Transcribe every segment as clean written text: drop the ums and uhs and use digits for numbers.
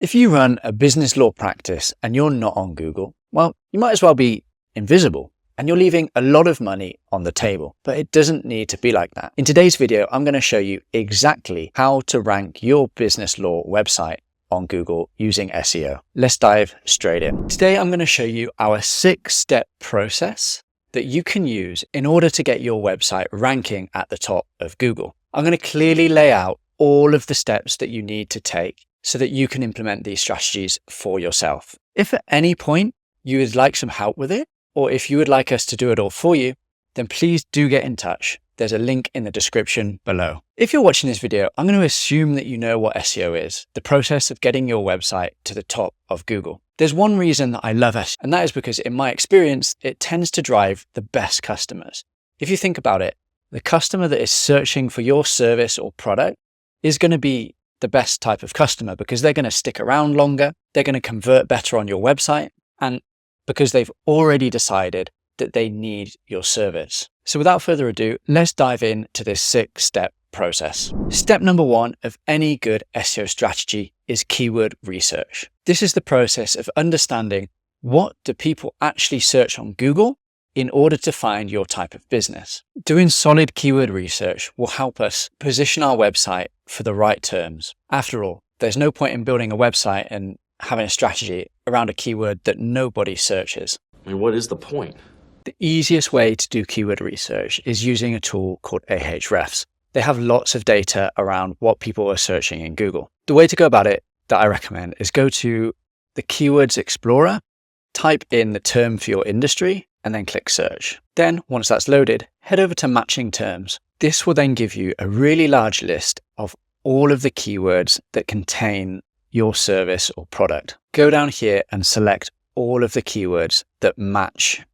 If you run a business law practice and you're not on Google, well, you might as well be invisible and you're leaving a lot of money on the table, but it doesn't need to be like that. In today's video, I'm going to show you exactly how to rank your business law website on Google using SEO. Let's dive straight in. Today, I'm going to show you our 6-step process that you can use in order to get your website ranking at the top of Google. I'm going to clearly lay out all of the steps that you need to take so that you can implement these strategies for yourself. If at any point you would like some help with it, or if you would like us to do it all for you, then please do get in touch. There's a link in the description below. If you're watching this video, I'm going to assume that you know what SEO is, the process of getting your website to the top of Google. There's one reason that I love SEO, and that is because in my experience, it tends to drive the best customers. If you think about it, the customer that is searching for your service or product is going to be the best type of customer because they're going to stick around longer, they're going to convert better on your website, and because they've already decided that they need your service. So without further ado, let's dive into this 6-step process. Step number 1 of any good SEO strategy is keyword research. This is the process of understanding what do people actually search on Google in order to find your type of business. Doing solid keyword research will help us position our website for the right terms. After all, there's no point in building a website and having a strategy around a keyword that nobody searches. I mean, what is the point? The easiest way to do keyword research is using a tool called Ahrefs. They have lots of data around what people are searching in Google. The way to go about it that I recommend is go to the Keywords Explorer, type in the term for your industry, and then click search. Then once that's loaded, head over to matching terms. This will then give you a really large list of all of the keywords that contain your service or product. Go down here and select all of the keywords that match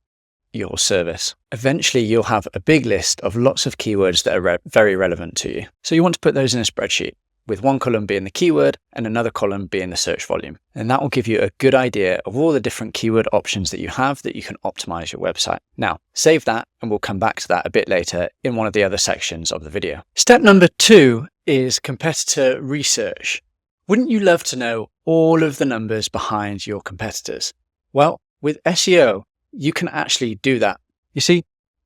your service. Eventually, you'll have a big list of lots of keywords that are very relevant to you. So you want to put those in a spreadsheet, with one column being the keyword and another column being the search volume. And that will give you a good idea of all the different keyword options that you have that you can optimize your website. Now, save that and we'll come back to that a bit later in one of the other sections of the video. Step number 2 is competitor research. Wouldn't you love to know all of the numbers behind your competitors? Well, with SEO, you can actually do that. You see,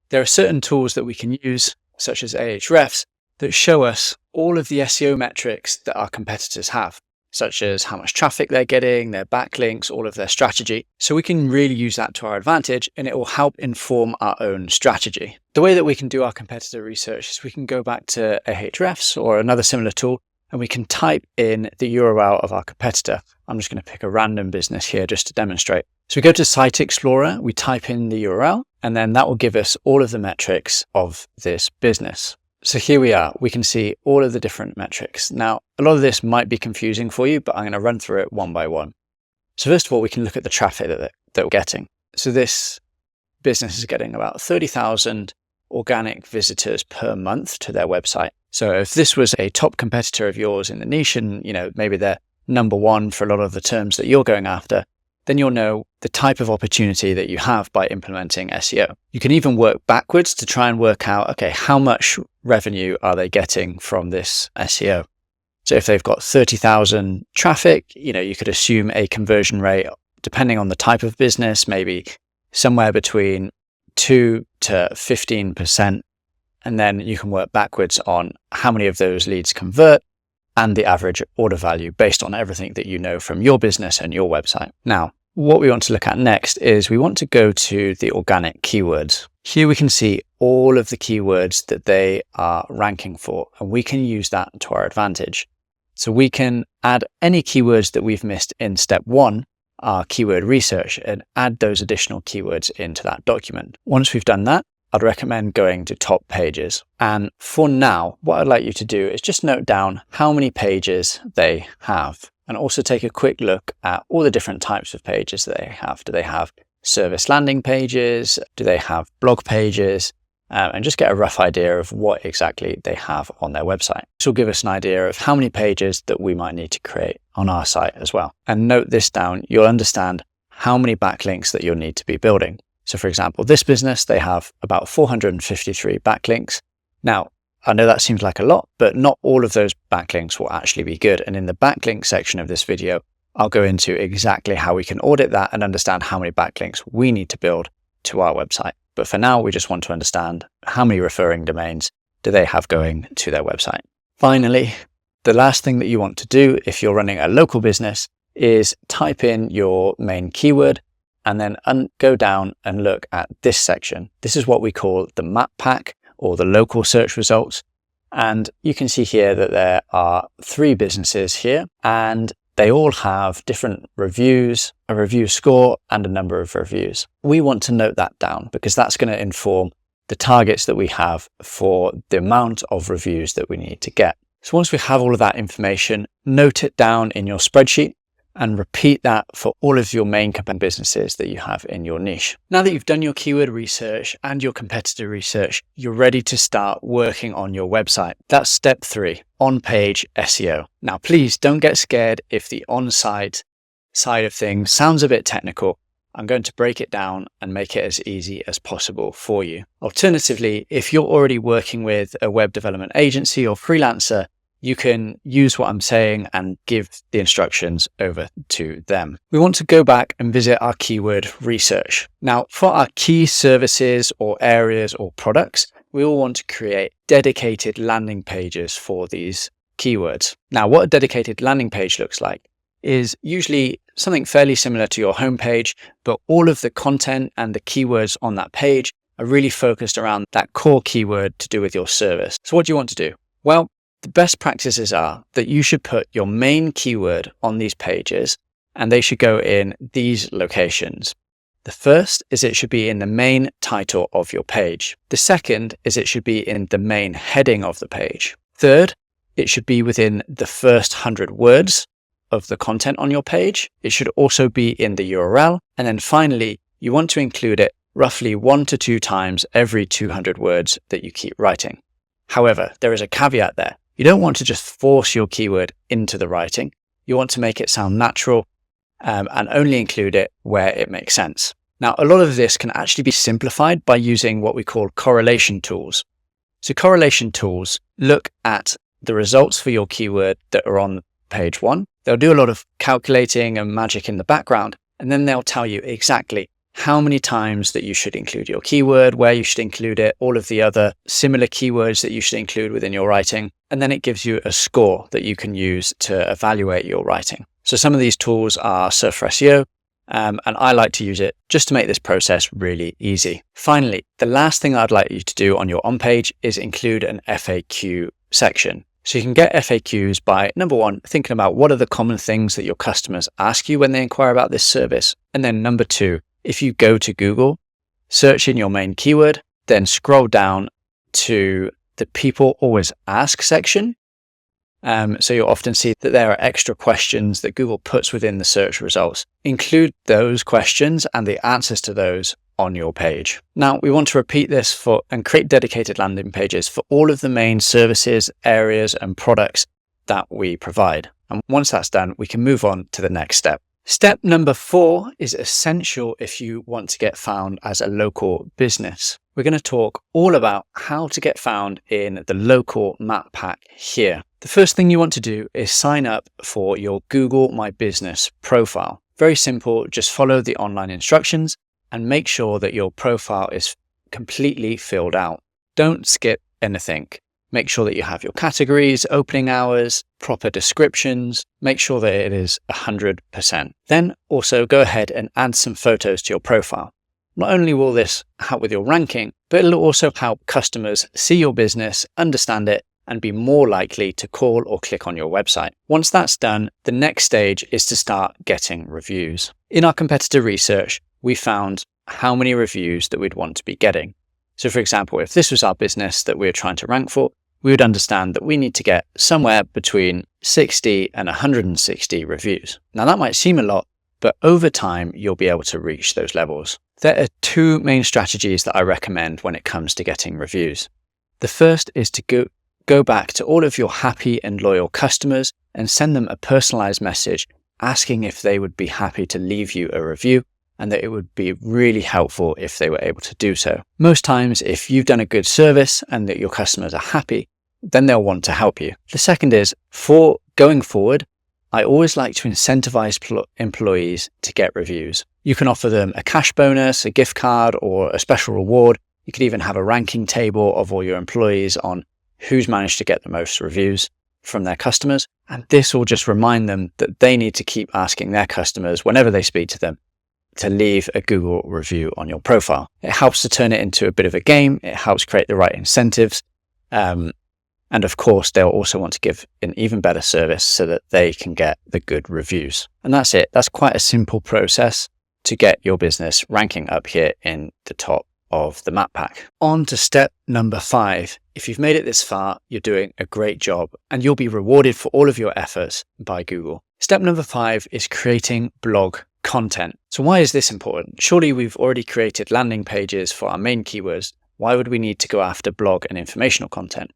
there are certain tools that we can use, such as Ahrefs, that show us all of the SEO metrics that our competitors have, such as how much traffic they're getting, their backlinks, all of their strategy. So we can really use that to our advantage and it will help inform our own strategy. The way that we can do our competitor research is we can go back to Ahrefs or another similar tool and we can type in the URL of our competitor. I'm just going to pick a random business here just to demonstrate. So we go to Site Explorer, we type in the URL, and then that will give us all of the metrics of this business. So here we are, we can see all of the different metrics. Now, a lot of this might be confusing for you, but I'm going to run through it one by one. So first of all, we can look at the traffic that we're getting. So this business is getting about 30,000 organic visitors per month to their website. So if this was a top competitor of yours in the niche and, maybe they're number 1 for a lot of the terms that you're going after, then you'll know the type of opportunity that you have by implementing SEO. You can even work backwards to try and work out, okay, how much revenue are they getting from this SEO? So if they've got 30,000 traffic, you could assume a conversion rate, depending on the type of business, maybe somewhere between 2 to 15%. And then you can work backwards on how many of those leads convert and the average order value based on everything that you know from your business and your website. Now, what we want to look at next is we want to go to the organic keywords. Here we can see all of the keywords that they are ranking for, and we can use that to our advantage. So we can add any keywords that we've missed in step 1, our keyword research, and add those additional keywords into that document. Once we've done that, I'd recommend going to top pages. And for now, what I'd like you to do is just note down how many pages they have and also take a quick look at all the different types of pages that they have. Do they have service landing pages? Do they have blog pages? And just get a rough idea of what exactly they have on their website. This will give us an idea of how many pages that we might need to create on our site as well. And note this down, you'll understand how many backlinks that you'll need to be building. So for example, this business, they have about 453 backlinks. Now, I know that seems like a lot, but not all of those backlinks will actually be good. And in the backlink section of this video, I'll go into exactly how we can audit that and understand how many backlinks we need to build to our website. But for now, we just want to understand how many referring domains do they have going to their website. Finally, the last thing that you want to do if you're running a local business is type in your main keyword and then go down and look at this section. This is what we call the map pack or the local search results. And you can see here that there are 3 businesses here, and they all have different reviews, a review score, and a number of reviews. We want to note that down because that's going to inform the targets that we have for the amount of reviews that we need to get. So once we have all of that information, note it down in your spreadsheet and repeat that for all of your main businesses that you have in your niche. Now that you've done your keyword research and your competitor research, you're ready to start working on your website. That's step 3, on-page SEO. Now, please don't get scared if the on-site side of things sounds a bit technical. I'm going to break it down and make it as easy as possible for you. Alternatively, if you're already working with a web development agency or freelancer, you can use what I'm saying and give the instructions over to them. We want to go back and visit our keyword research. Now, for our key services or areas or products, we all want to create dedicated landing pages for these keywords. Now, what a dedicated landing page looks like is usually something fairly similar to your homepage, but all of the content and the keywords on that page are really focused around that core keyword to do with your service. So what do you want to do? Well, the best practices are that you should put your main keyword on these pages, and they should go in these locations. The first is it should be in the main title of your page. The second is it should be in the main heading of the page. Third, it should be within the first 100 words of the content on your page. It should also be in the URL. And then finally, you want to include it roughly 1 to 2 times every 200 words that you keep writing. However, there is a caveat there. You don't want to just force your keyword into the writing. You want to make it sound natural and only include it where it makes sense. Now, a lot of this can actually be simplified by using what we call correlation tools. So correlation tools look at the results for your keyword that are on page 1. They'll do a lot of calculating and magic in the background, and then they'll tell you exactly how many times that you should include your keyword, where you should include it, all of the other similar keywords that you should include within your writing. And then it gives you a score that you can use to evaluate your writing. So some of these tools are Surf for SEO, and I like to use it just to make this process really easy. Finally, the last thing I'd like you to do on your on-page is include an FAQ section. So you can get FAQs by, number 1, thinking about what are the common things that your customers ask you when they inquire about this service. And then number 2, if you go to Google, search in your main keyword, then scroll down to the people always ask section. So you'll often see that there are extra questions that Google puts within the search results. Include those questions and the answers to those on your page. Now, we want to repeat this and create dedicated landing pages for all of the main services, areas, and products that we provide. And once that's done, we can move on to the next step. Step number 4 is essential if you want to get found as a local business. We're going to talk all about how to get found in the local map pack here. The first thing you want to do is sign up for your Google My Business profile. Very simple, just follow the online instructions and make sure that your profile is completely filled out. Don't skip anything. Make sure that you have your categories, opening hours, proper descriptions. Make sure that it is 100%. Then also go ahead and add some photos to your profile. Not only will this help with your ranking, but it'll also help customers see your business, understand it, and be more likely to call or click on your website. Once that's done, the next stage is to start getting reviews. In our competitor research, we found how many reviews that we'd want to be getting. So for example, if this was our business that we were trying to rank for, we would understand that we need to get somewhere between 60 and 160 reviews. Now that might seem a lot, but over time, you'll be able to reach those levels. There are 2 main strategies that I recommend when it comes to getting reviews. The first is to go back to all of your happy and loyal customers and send them a personalized message asking if they would be happy to leave you a review, and that it would be really helpful if they were able to do so. Most times, if you've done a good service and that your customers are happy, then they'll want to help you. The second is, for going forward, I always like to incentivize employees to get reviews. You can offer them a cash bonus, a gift card, or a special reward. You could even have a ranking table of all your employees on who's managed to get the most reviews from their customers. And this will just remind them that they need to keep asking their customers whenever they speak to them to leave a Google review on your profile. It helps to turn it into a bit of a game. It helps create the right incentives. And of course, they'll also want to give an even better service so that they can get the good reviews. And that's it. That's quite a simple process to get your business ranking up here in the top of the map pack. On to step number 5. If you've made it this far, you're doing a great job and you'll be rewarded for all of your efforts by Google. Step number 5 is creating blog content. So why is this important? Surely we've already created landing pages for our main keywords. Why would we need to go after blog and informational content?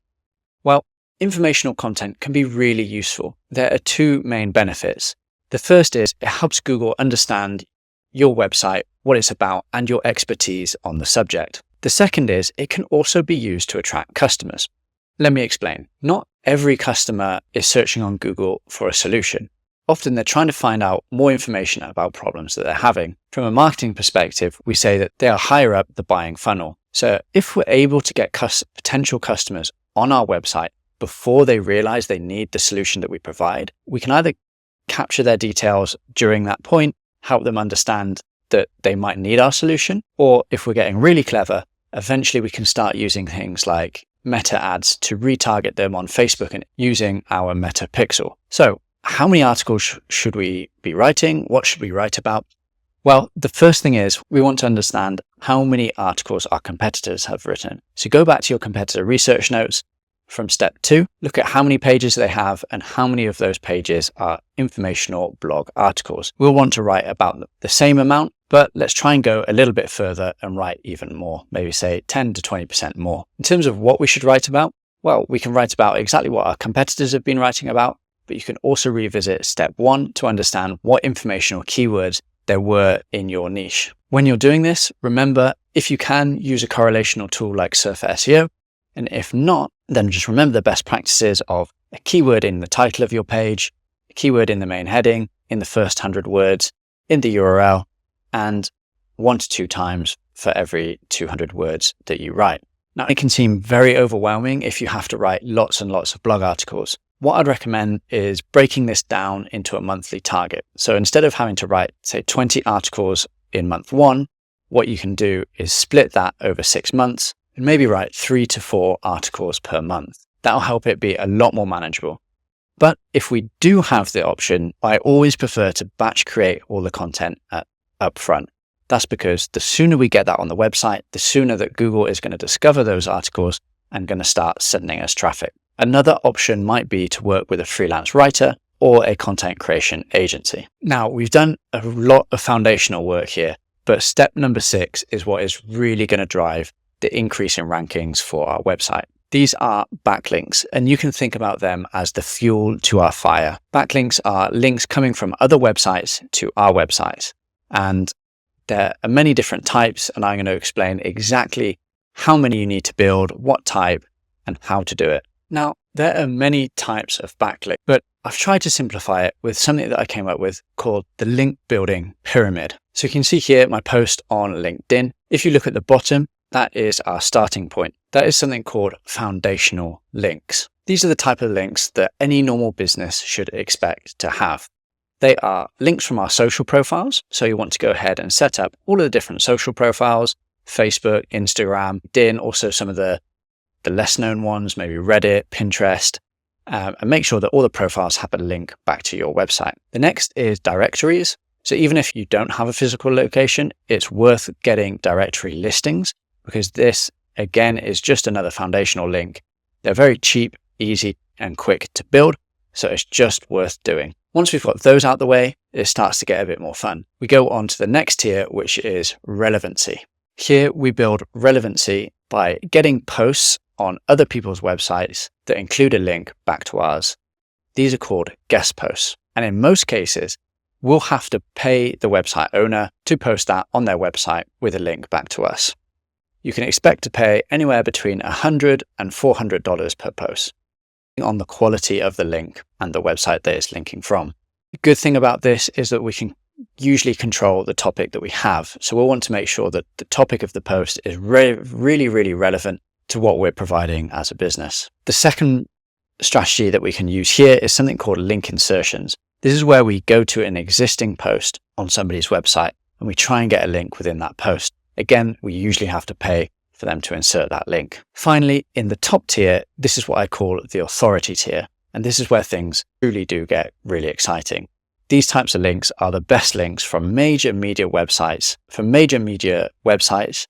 Well, informational content can be really useful. There are 2 main benefits. The first is it helps Google understand your website, what it's about, and your expertise on the subject. The second is it can also be used to attract customers. Let me explain. Not every customer is searching on Google for a solution. Often they're trying to find out more information about problems that they're having. From a marketing perspective, we say that they are higher up the buying funnel. So if we're able to get potential customers on our website before they realize they need the solution that we provide, we can either capture their details during that point, help them understand that they might need our solution, or if we're getting really clever, eventually we can start using things like meta ads to retarget them on Facebook and using our meta pixel. So how many articles should we be writing? What should we write about? Well, the first thing is we want to understand how many articles our competitors have written. So go back to your competitor research notes from step 2, look at how many pages they have and how many of those pages are informational blog articles. We'll want to write about the same amount, but let's try and go a little bit further and write even more, maybe say 10 to 20% more. In terms of what we should write about, well, we can write about exactly what our competitors have been writing about, but you can also revisit step 1 to understand what informational keywords there were in your niche. When you're doing this, remember, if you can, use a correlational tool like Surfer SEO, and if not, then just remember the best practices of a keyword in the title of your page, a keyword in the main heading, in the first 100 words, in the URL, and 1 to 2 times for every 200 words that you write. Now, it can seem very overwhelming if you have to write lots and lots of blog articles. What I'd recommend is breaking this down into a monthly target. So instead of having to write, say, 20 articles in month 1, what you can do is split that over 6 months and maybe write 3 to 4 articles per month. That'll help it be a lot more manageable. But if we do have the option, I always prefer to batch create all the content up front. That's because the sooner we get that on the website, the sooner that Google is going to discover those articles and going to start sending us traffic. Another option might be to work with a freelance writer or a content creation agency. Now, we've done a lot of foundational work here, but step number 6 is what is really going to drive the increase in rankings for our website. These are backlinks, and you can think about them as the fuel to our fire. Backlinks are links coming from other websites to our website, and there are many different types, and I'm going to explain exactly how many you need to build, what type, and how to do it. Now, there are many types of backlink, but I've tried to simplify it with something that I came up with called the link building pyramid. So you can see here my post on LinkedIn. If you look at the bottom, that is our starting point. That is something called foundational links. These are the type of links that any normal business should expect to have. They are links from our social profiles. So you want to go ahead and set up all of the different social profiles, Facebook, Instagram, LinkedIn, also some of the less known ones, maybe Reddit, Pinterest, and make sure that all the profiles have a link back to your website. The next is directories. So even if you don't have a physical location, it's worth getting directory listings because this, again, is just another foundational link. They're very cheap, easy, and quick to build, so it's just worth doing. Once we've got those out the way, it starts to get a bit more fun. We go on to the next tier, which is relevancy. Here we build relevancy by getting posts on other people's websites that include a link back to ours. These are called guest posts. And in most cases, we'll have to pay the website owner to post that on their website with a link back to us. You can expect to pay anywhere between $100 and $400 per post on the quality of the link and the website that it's linking from. The good thing about this is that we can usually control the topic that we have. So we'll want to make sure that the topic of the post is really, really relevant to what we're providing as a business. The second strategy that we can use here is something called link insertions. This is where we go to an existing post on somebody's website and we try and get a link within that post. Again, we usually have to pay for them to insert that link. Finally, in the top tier, this is what I call the authority tier. And this is where things truly do get really exciting. These types of links are the best links from major media websites,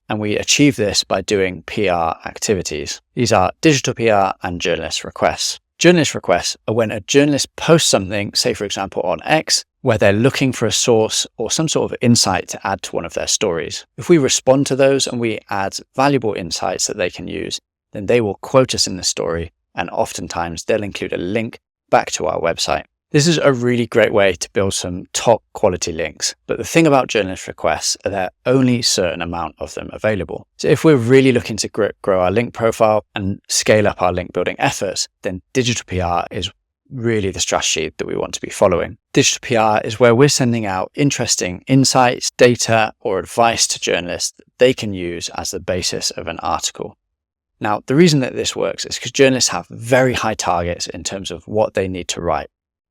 and we achieve this by doing PR activities. These are digital PR and journalist requests. Journalist requests are when a journalist posts something, say for example on X, where they're looking for a source or some sort of insight to add to one of their stories. If we respond to those and we add valuable insights that they can use, then they will quote us in the story, and oftentimes they'll include a link back to our website. This is a really great way to build some top quality links. But the thing about journalist requests are there are only a certain amount of them available. So if we're really looking to grow our link profile and scale up our link building efforts, then digital PR is really the strategy that we want to be following. Digital PR is where we're sending out interesting insights, data, or advice to journalists that they can use as the basis of an article. Now, the reason that this works is because journalists have very high targets in terms of what they need to write.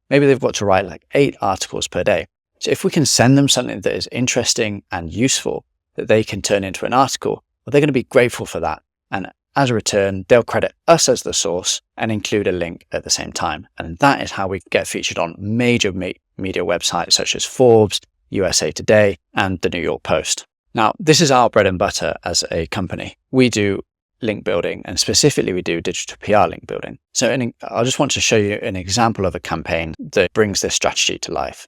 Maybe they've got to write like 8 articles per day. So if we can send them something that is interesting and useful that they can turn into an article, well, they're going to be grateful for that. And as a return, they'll credit us as the source and include a link at the same time. And that is how we get featured on major media websites such as Forbes, USA Today, and the New York Post. Now, this is our bread and butter as a company. We do link building, and specifically we do digital PR link building. So I just want to show you an example of a campaign that brings this strategy to life.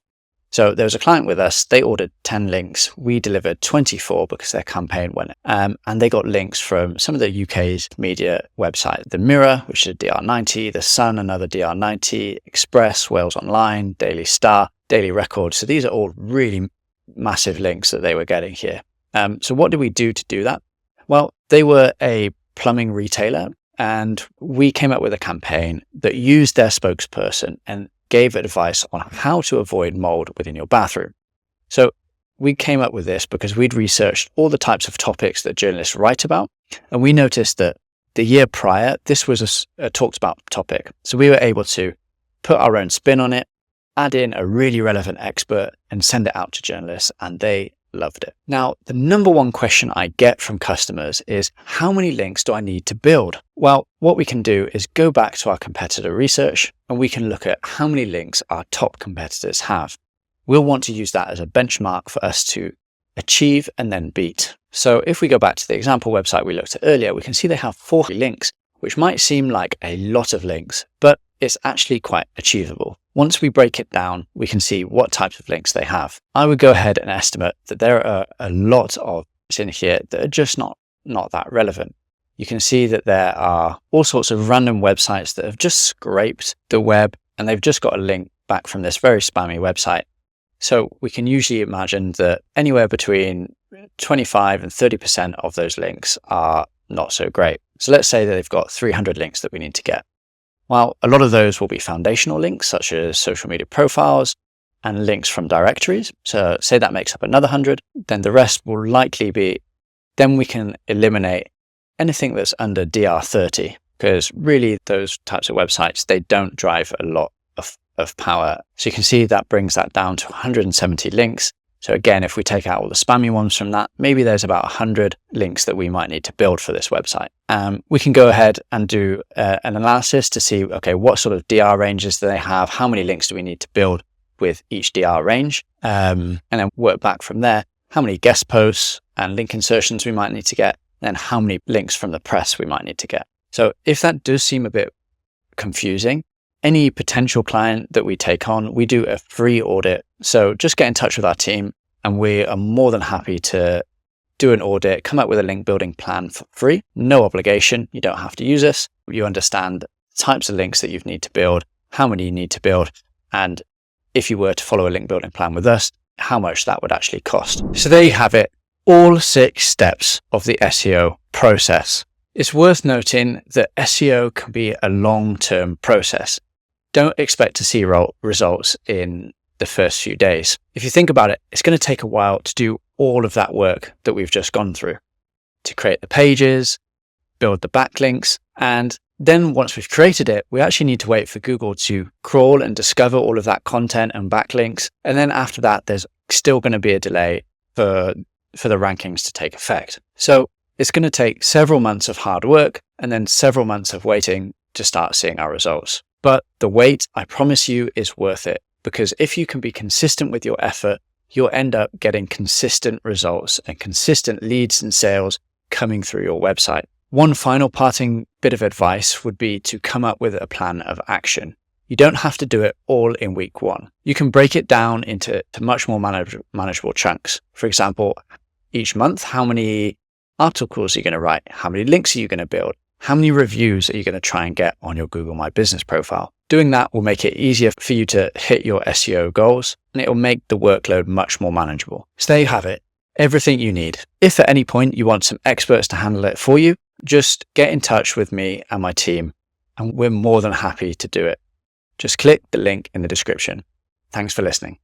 So there was a client with us, they ordered 10 links. We delivered 24 because their campaign went, and they got links from some of the UK's media websites, The Mirror, which is a DR90, The Sun, another DR90, Express, Wales Online, Daily Star, Daily Record. So these are all really massive links that they were getting here. So what did we do to do that? Well, they were a plumbing retailer, and we came up with a campaign that used their spokesperson and gave advice on how to avoid mold within your bathroom. So we came up with this because we'd researched all the types of topics that journalists write about, and we noticed that the year prior, this was a talked about topic. So we were able to put our own spin on it, add in a really relevant expert, and send it out to journalists, and they loved it. Now, the number one question I get from customers is, how many links do I need to build? Well, what we can do is go back to our competitor research and we can look at how many links our top competitors have. We'll want to use that as a benchmark for us to achieve and then beat. So if we go back to the example website we looked at earlier, we can see they have 40 links, which might seem like a lot of links, but it's actually quite achievable. Once we break it down, we can see what types of links they have. I would go ahead and estimate that there are a lot of links in here that are just not that relevant. You can see that there are all sorts of random websites that have just scraped the web and they've just got a link back from this very spammy website. So we can usually imagine that anywhere between 25 and 30% of those links are not so great. So let's say that they've got 300 links that we need to get. Well, a lot of those will be foundational links, such as social media profiles and links from directories. So say that makes up another 100, then the rest will likely be, then we can eliminate anything that's under DR30, because really those types of websites, they don't drive a lot of power. So you can see that brings that down to 170 links. So again, if we take out all the spammy ones from that, maybe there's about 100 links that we might need to build for this website. We can go ahead and do an analysis to see, okay, what sort of DR ranges do they have? How many links do we need to build with each DR range? And then work back from there, how many guest posts and link insertions we might need to get, and how many links from the press we might need to get. So if that does seem a bit confusing, any potential client that we take on, we do a free audit. So just get in touch with our team and we are more than happy to do an audit, come up with a link building plan for free, no obligation. You don't have to use us. You understand the types of links that you need to build, how many you need to build, and if you were to follow a link building plan with us, how much that would actually cost. So there you have it, all 6 steps of the SEO process. It's worth noting that SEO can be a long-term process. Don't expect to see results in the first few days. If you think about it, it's going to take a while to do all of that work that we've just gone through, to create the pages, build the backlinks, and then once we've created it, we actually need to wait for Google to crawl and discover all of that content and backlinks. And then after that, there's still going to be a delay for the rankings to take effect. So it's going to take several months of hard work and then several months of waiting to start seeing our results. But the wait, I promise you, is worth it, because if you can be consistent with your effort, you'll end up getting consistent results and consistent leads and sales coming through your website. One final parting bit of advice would be to come up with a plan of action. You don't have to do it all in week one. You can break it down into much more manageable chunks. For example, each month, how many articles are you going to write? How many links are you going to build? How many reviews are you going to try and get on your Google My Business profile? Doing that will make it easier for you to hit your SEO goals, and it will make the workload much more manageable. So there you have it, everything you need. If at any point you want some experts to handle it for you, just get in touch with me and my team, and we're more than happy to do it. Just click the link in the description. Thanks for listening.